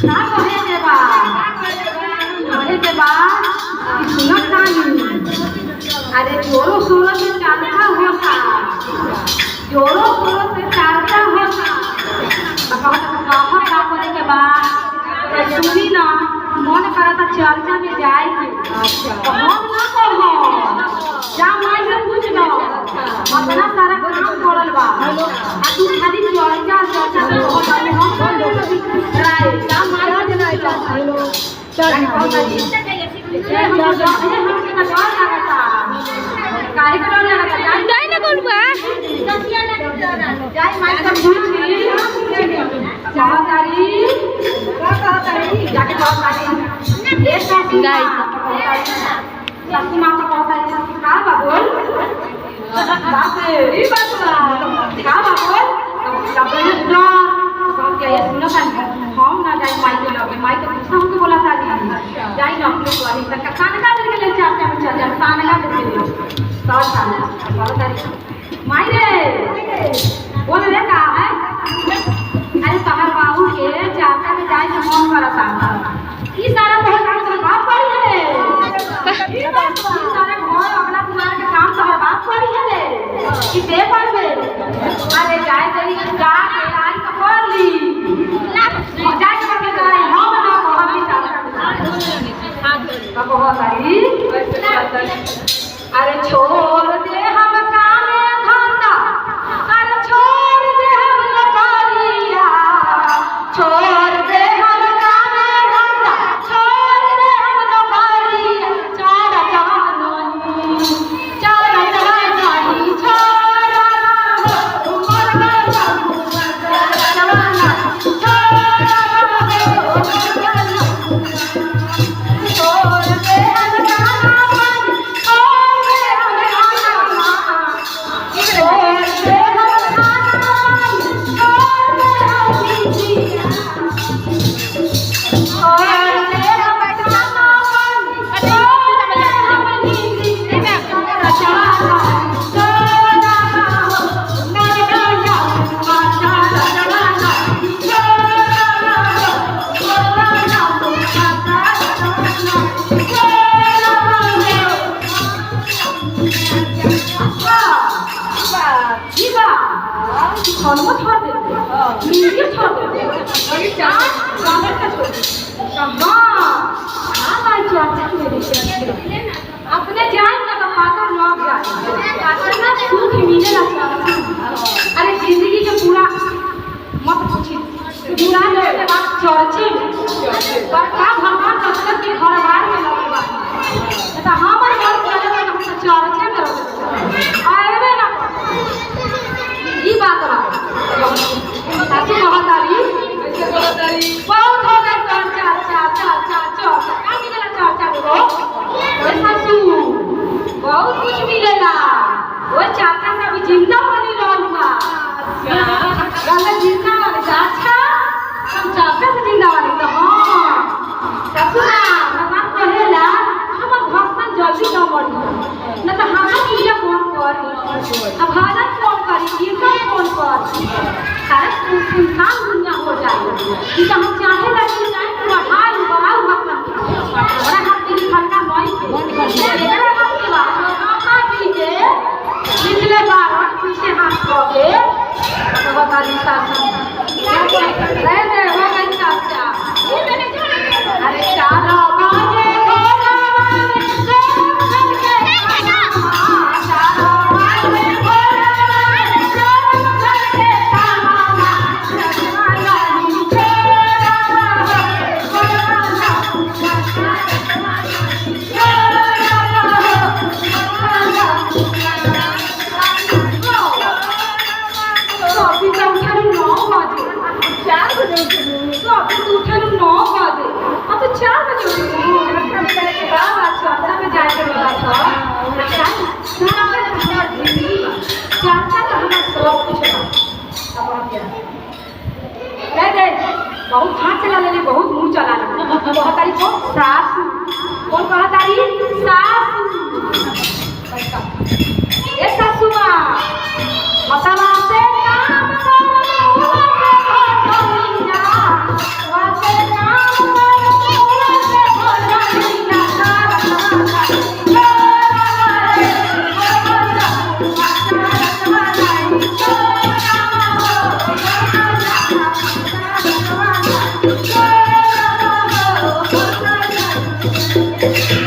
ना कहे देवा सुनत नहीं। अरे जोरो शोरो से चर्चा होता, जोरो शोरो से चर्चा होता। का करे के बाद सुनी ना मन करता चर्चा में जाए के। हम ना कहो जा माई से पूछ लो अपना सारा काम करल बा आ तू खाली चर्चा चर्चा में हो जाए। हम बोलो राय जा माई से ना हेलो चल हम के ना डर लगता काहे के डर लगता जाई ना बोलबा जाई माई से पूछ चाहतारी जाके चाहतारी एक गाय सासू मां का कहतारी का बोल बाप रे ई बात का बोल तब ये सुनो क्या ये सुनो कान हम ना जाई माई के लगे माई के पूछा हमके बोला था जाई ना अपने वाली तक कान का लेके ले चाहते हम चल जा कान का लेके ले तो चल कहतारी माई रे बोल रे का है। अरे तहर बाबू के चाचा में जाए के मन करता ई सारा तोहर काम तोहर बाप करी है ई सारा घर अपना तुम्हारे के काम तोहर बाप करी है कि दे करबे। अरे जाए तेरी जा के आई तो कर ली जाए के के जाए हम ना कहब ई चाचा का कहतारी। अरे छोड़ दे हम काम धंधा, अरे छोड़ दे हम नौकरिया, छोड़ दे हम काम धंधा, छोड़ दे हम नौकरिया। चारा चानी छोड़ा उमर गया जवाना छोड़ दे हम काम अपने जाए ना तो पाकर लौट जाए पाकर ना सुख मिलेगा। अरे जिंदगी के पूरा मत पूछिए पूरा लोग के बात चर्चे पर का भगवान तक के घर बार में लगेगा तो हमर घर चले तो हम चर्चे में रह आएबे ना ई बात रहा सासू कहतारी बहुत हो गए चर्चा चर्चा चर्चा का मिलेला चर्चा में ओए सासू बहुत कुछ मिलेला वो चाचा का भी जिंदा बनी रहूंगा गंगा जिंदा वाले चाचा हम चाचा से जिंदा वाले तो हां सासू ना भगवान कहेला हमर भक्तन जल्दी न मरी न तो हमारा पूजा कौन करी अब भजन कौन करी कीर्तन कौन करी सारा सुनसान दुनिया हो जाए। कि हम चाहे लगी जाए तो हाल बढ़ाऊ भक्तन बड़ा हाथ की खड़का नहीं एकरा हाथ के बात माता जी के पिछले बार पीछे हाथ के तो बता दी सासू रह दे हो गई चाचा। अरे चारा बाजे बहुत हाथ चला ले बहुत मुंह चला ले कहतारी को सासू कौन कहतारी सासू ए सासू मां मसाला से काम करो वासे काम है